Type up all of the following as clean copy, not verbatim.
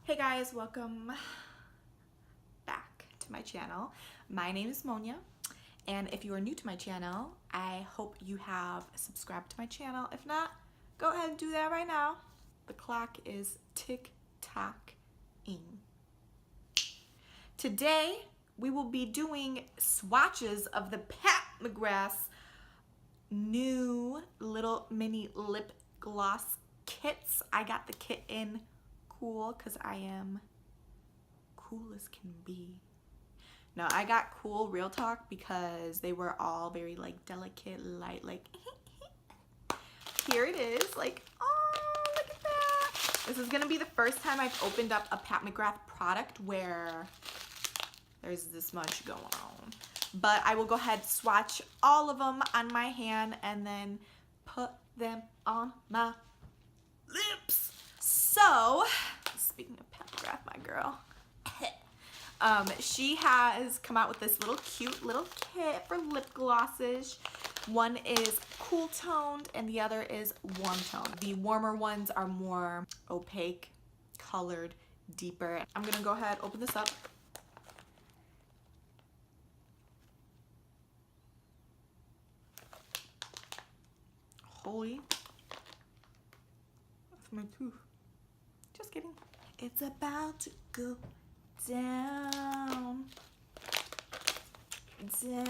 Hey guys, welcome back to my channel. My name is Monia, and if you are new to my channel, I hope you have subscribed to my channel. If not, go ahead and do that right now. The clock is tick-tock-ing. Today, we will be doing swatches of the Mcgrath new little mini lip gloss kits. I got the kit in cool because I am cool as can be. No, I got cool real talk because they were all very like delicate, light, like here it is, like, oh, look at that. This is gonna be the first time I've opened up a Mcgrath product where there's this much going on. But I will go ahead, swatch all of them on my hand, and then put them on my lips. So, speaking of Mcgrath, my girl, she has come out with this little cute little kit for lip glosses. One is cool toned and the other is warm toned. The warmer ones are more opaque, colored, deeper. I'm gonna go ahead, open this up. Holy, that's my tooth. Just kidding. It's about to go down, down.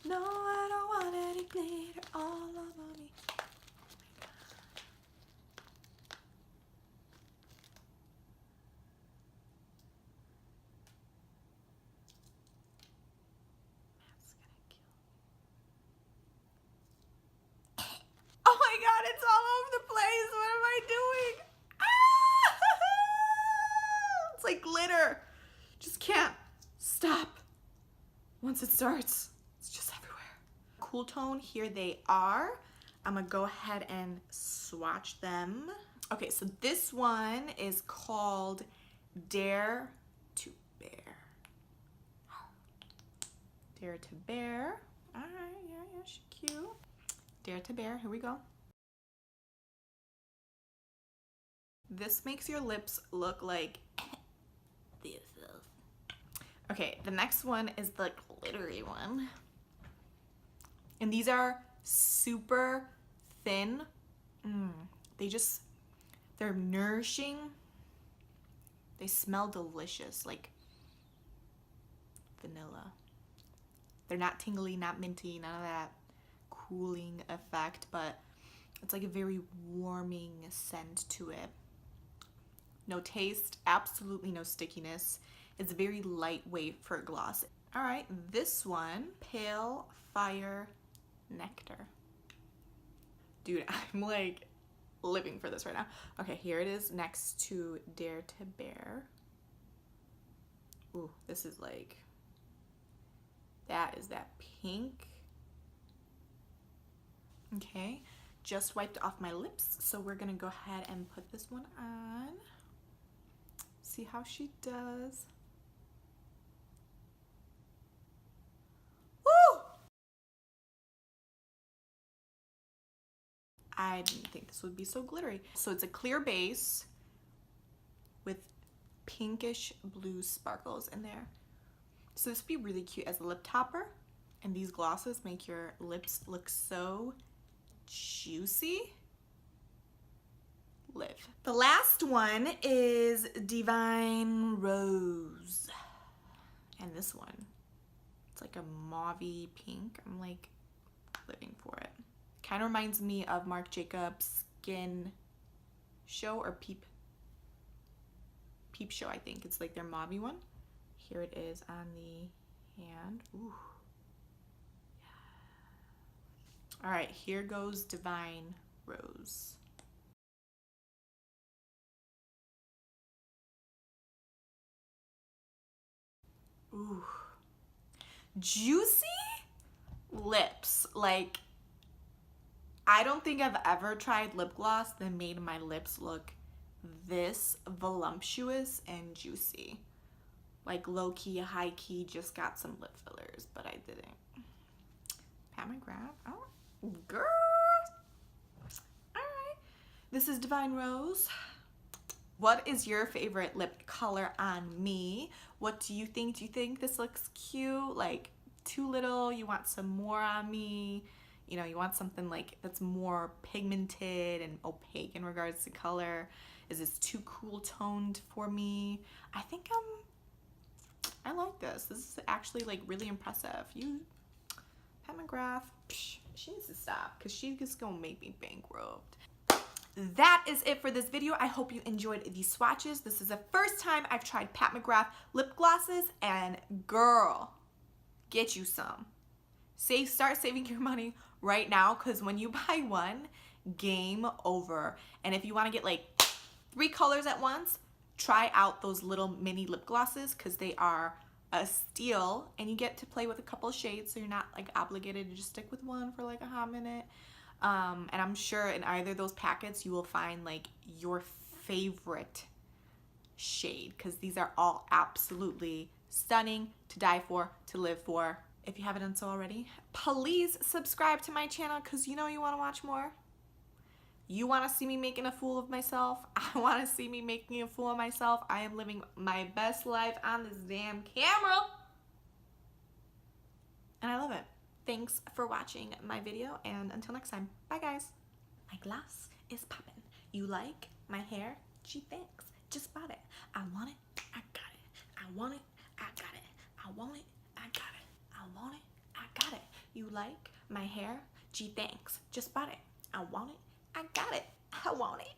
No, I don't want any glitter all over me. Oh my god, it's all over the place. What am I doing? Ah! It's like glitter. Just can't stop. Once it starts, it's just everywhere. Cool tone, here they are. I'm gonna go ahead and swatch them. Okay, so this one is called Dare to Bear. Dare to Bear. All right, yeah, she's cute. Dare to Bear, here we go. This makes your lips look like this. Okay, the next one is the glittery one. And these are super thin. They're nourishing. They smell delicious, like vanilla. They're not tingly, not minty, none of that cooling effect, but it's like a very warming scent to it. No taste, absolutely no stickiness. It's very lightweight for a gloss. All right, this one, Pale Fire Nectar. Dude, I'm like living for this right now. Okay, here it is next to Dare to Bear. Ooh, this is like, that is that pink. Okay, just wiped off my lips, so we're gonna go ahead and put this one on. See how she does. Woo! I didn't think this would be so glittery. So it's a clear base with pinkish blue sparkles in there. So this would be really cute as a lip topper, and these glosses make your lips look so juicy. Live. The last one is Divine Rose, and this one, it's like a mauvey pink. I'm like living for it. Kind of reminds me of Marc Jacobs Skin Show or Peep Show. I think it's like their mauvey one. Here it is on the hand. Ooh. All right, here goes Divine Rose. Ooh. Juicy lips. Like, I don't think I've ever tried lip gloss that made my lips look this voluptuous and juicy. Like low-key, high-key, just got some lip fillers, but I didn't. Mcgrath. Oh, girl. This is Divine Rose. What is your favorite lip color on me? What do you think? Do you think this looks cute? Like too little? You want some more on me? You know, you want something like that's more pigmented and opaque in regards to color. Is this too cool toned for me? I think I like this. This is actually like really impressive. Pat Mcgrath, she needs to stop because she's just gonna make me bankrupt. That is it for this video. I hope you enjoyed these swatches. This is the first time I've tried Pat Mcgrath lip glosses, and girl, get you some. Start saving your money right now, because when you buy one, game over. And if you want to get like 3 colors at once, try out those little mini lip glosses, because they are a steal, and you get to play with a couple of shades, so you're not like obligated to just stick with one for like a hot minute. And I'm sure in either of those packets you will find like your favorite shade, because these are all absolutely stunning, to die for, to live for. If you haven't done so already, please subscribe to my channel, because you know you want to watch more. You want to see me making a fool of myself? I want to see me making a fool of myself. I am living my best life on this damn camera, and I love it. Thanks for watching my video, and until next time, bye guys. My gloss is popping. You like my hair? Gee, thanks. Just bought it. I want it. I got it. I want it. I got it. I want it. I got it. I want it. I got it. You like my hair? Gee, thanks. Just bought it. I want it. I got it. I want it.